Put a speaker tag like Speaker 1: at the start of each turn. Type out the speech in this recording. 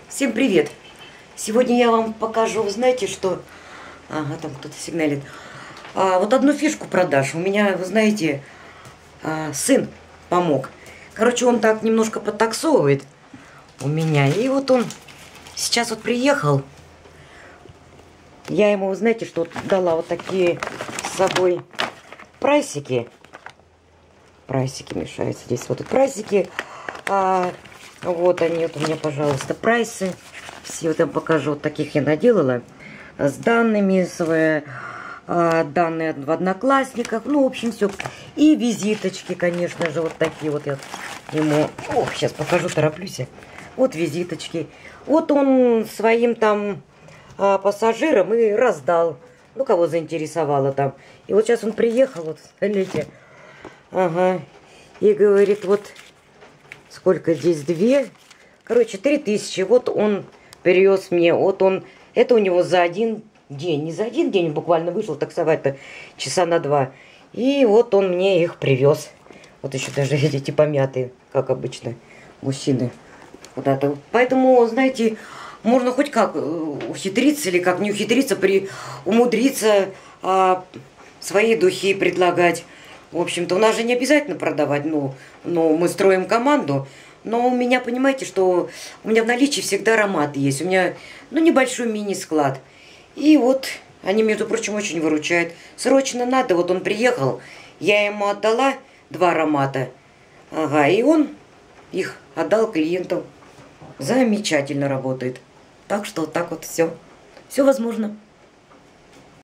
Speaker 1: Всем привет! Сегодня я вам покажу, вы знаете, что... Ага, там кто-то сигналит. Вот одну фишку продаж. У меня, вы знаете, сын помог. Короче, он так немножко подтаксовывает у меня. И вот он сейчас вот приехал. Я ему, вы знаете, что вот дала вот такие с собой прайсики. Прайсики мешаются здесь. Вот прайсики. Вот они, вот у меня, пожалуйста, прайсы. Все вот я вам покажу. Вот таких я наделала. С данными, данные в Одноклассниках. Ну, в общем, все. И визиточки, конечно же, вот такие вот я ему... Ох, сейчас покажу, тороплюсь. Вот визиточки. Вот он своим там пассажирам и раздал. Ну, кого заинтересовало там. И вот сейчас он приехал, вот, смотрите. Ага. И говорит, вот... Сколько здесь? 2. Короче, 3000. Вот он привез мне. Вот он. Это у него за один день. Не за один день, буквально вышел таксовать-то часа на 2. И вот он мне их привез. Вот еще даже эти помятые, как обычно, мужчины. Куда-то. Поэтому, знаете, можно хоть как ухитриться или как не ухитриться, умудриться свои духи предлагать. В общем-то, у нас же не обязательно продавать, но мы строим команду. Но у меня, понимаете, что у меня в наличии всегда аромат есть. У меня, небольшой мини-склад. И вот они, между прочим, очень выручают. Срочно надо, вот он приехал, я ему отдала 2 аромата. Ага, и он их отдал клиенту. Замечательно работает. Так что вот так вот все. Все возможно.